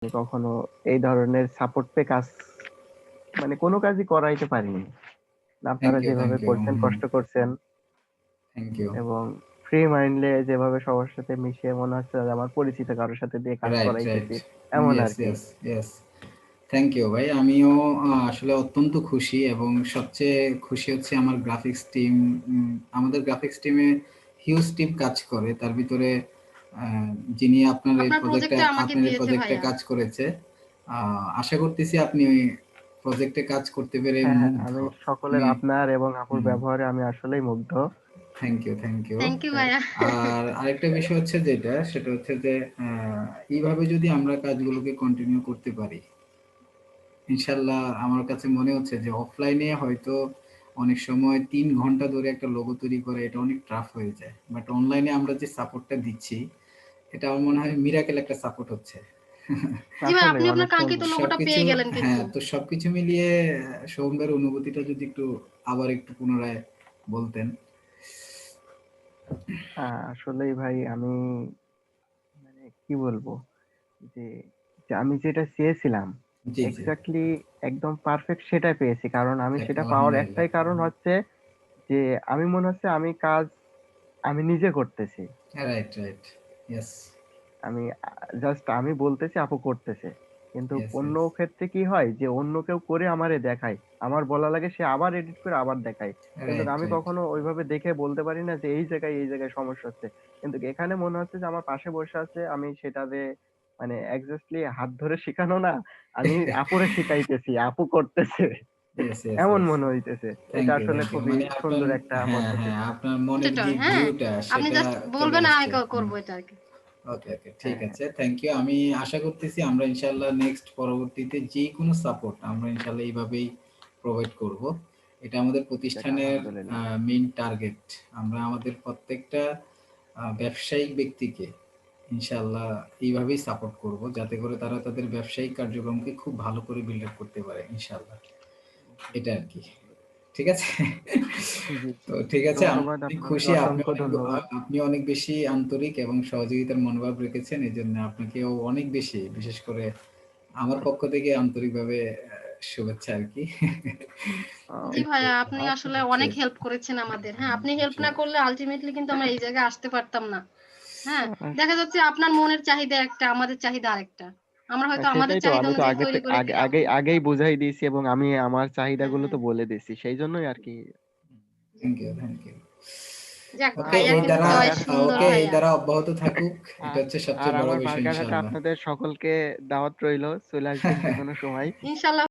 আমি কখনো এই ধরনের সাপোর্ট পেয়ে কাজ মানে কোনো কাজই করাইতে পারিনি। আপনারা যেভাবে থ্যাংক ইউ। করছেন, কষ্ট করছেন থ্যাংক ইউ। এবং ফ্রি মাইন্ডে যেভাবে সবার সাথে মিশিয়ে মনে হচ্ছে যে আমার পরিচিত কারোর সাথে দিয়ে কাজ রাইট, রাইট। করাইতেছি, এমন ইয়েস, আরকি। Yes, yes. থ্যাংক ইউ ভাই। আমিও আসলে অত্যন্ত খুশি এবং সবচেয়ে খুশি হচ্ছে আমার গ্রাফিক্স টিম। আমাদের গ্রাফিক্স টিমে হিউজ টিম কাজ করে। তার ভিতরে যিনি আপনার এই আপনার প্রজেক্টে প্রজেক্টে আমাকে দিয়েছে ভাইয়া। কাজ করেছে। আশা করতেছি আপনি ওই প্রজেক্টে কাজ করতে পেরে হ্যাঁ, হ্যাঁ, মুগ্ধ। আমি সকলের আমি আপনার এবং আপুর হুম, ব্যবহারে আমি আসলেই মুগ্ধ। Thank you, thank you. Thank you ভাইয়া। আর আরেকটা বিষয় হচ্ছে সেটা হচ্ছে যে এইভাবে যদি আমরা কাজগুলোকে কন্টিনিউ করতে পারি, ইনশাল্লাহ আমার কাছে মনে হচ্ছে যে অফলাইনে হয়তো অনেক সময় ৩ ঘন্টা ধরে একটা লোগো তৈরি করা এটা অনেক টাফ হয়ে যায়। বাট অনলাইনে আমরা যে সাপোর্টটা দিচ্ছি, এটা আমার মনে হয় মিরাকেল একটা সাপোর্ট হচ্ছে। জি ভাই, আসলে আপনি আপনার অনেক কাঙ্ক্ষিত সুন্দর। লোগোটা সবকিছু পেয়ে গেলেন কিন্তু। হ্যাঁ, তো সবকিছু মিলিয়ে সোহমের অনুভূতিটা যদি আবার একটু পুনরায় বলতেন। আসলেই ভাই আমি মানে কি বলবো যে যে আমি যেটা চেয়েছিলাম জি, জি। এক্স্যাক্টলি একদম পারফেক্ট সেটাই পেয়েছি। কারণ আমি যাক সেটা পাওয়ার আলহামদুলিল্লাহ। একটাই কারণ হচ্ছে যে আমি মনে হচ্ছে আমি কাজ আমি নিজে করতেছি। Right, right. ইয়েস, আমি জাস্ট আমি বলতেছি আপু করতেছে। কিন্তু ইয়েস, অন্য ইয়েস। ক্ষেত্রে কি হয় যে অন্য কেউ করে আমারে দেখায়। আমার বলা লাগে সে আবার এডিট করে আবার দেখায়। কিন্তু রাইট, আমি রাইট। কখনো ওইভাবে দেখে বলতে পারি না যে এই জায়গায় সমস্যা হচ্ছে। কিন্তু এখানে মনে হচ্ছে যে আমার পাশে বসে আছে আমি সেটারে মানে এক্সাক্টলি হাত ধরে শিখানো না, আমি আপুরে শিখাইতেছি, আপু করতেছে। ইয়েস, ইয়েস, এমন ইয়েস। মনে হইতেছে। থ্যাংক এটা ইউ, আসলে থ্যাংক ইউ। খুবই মানে আপনার সুন্দর একটা হ্যাঁ, পদ্ধতি। হ্যাঁ, আপনার মনের যে সেটাই, হ্যাঁ। ভিউটা আপনি সেটা জাস্ট চলে বলবেন আর আসছে। করবো এটা আরকি। ওকে, ওকে। ঠিক হ্যাঁ, আছে। Thank you. আমি আশা করতেছি আমরা ইনশাআল্লাহ নেক্সট পরবর্তীতে যেকোনো সাপোর্ট আমরা ইনশাআল্লাহ এইভাবেই প্রোভাইড করব। এটা আমাদের যাক প্রতিষ্ঠানের আলহামদুলিল্লাহ। Main target. আমরা আমাদের প্রত্যেকটা ব্যবসায়িক ব্যক্তিকে ইনশাআল্লাহ এইভাবেই সাপোর্ট করব যাতে করে তারা তাদের ব্যবসায়িক কার্যক্রমকে খুব ভালো করে বিল্ড আপ করতে পারে ইনশাআল্লাহ। এটা আরকি। ঠিক আছে? জি, তো ঠিক আছে। আমি ধন্যবাদ অনেক আপনাকে, খুশি অসংখ্য ধন্যবাদ। আপনি অনেক বেশি আন্তরিক এবং সহযোগিতার মনোভাব রেখেছেন। এজন্য আপনাকেও অনেক বেশি বিশেষ করে আমার পক্ষ থেকে আন্তরিকভাবে শুভেচ্ছা আরকি। জি ভাইয়া, আপনি আচ্ছা, আসলে অনেক হেল্প করেছেন আমাদের। হ্যাঁ, আপনি হেল্প না করলে আল্টিমেটলি কিন্তু আমরা এই জায়গায় আসতে পারতাম না। হ্যাঁ, দেখা যাচ্ছে আপনার মনের চাহিদা একটা, আমাদের চাহিদা আরেকটা। আমরা হয়তো আমাদের সেটাই তো চাহিদা আমি তো অনুযায়ী তৈরি করে দিলাম। আগেই বুঝাই দিয়েছি এবং আমি আমার হ্যাঁ, চাহিদাগুলো হ্যাঁ। তো বলে দিয়েছি। সেই জন্যই আরকি। জি। Thank you, thank you. যাক, ওকে, ভাইয়া কিন্তু চয়েস সুন্দর এই ভাইয়া। দ্বারা অব্যাহত থাকুক। এটা আর হচ্ছে আর সবচেয়ে বড় আমার বিষয় বার্গার হাটে ইনশাআল্লাহ। আপনাদের সকলকে দাওয়াত রইলো। চলে আসবেন যেকোনো সময়। ইনশাআল্লাহ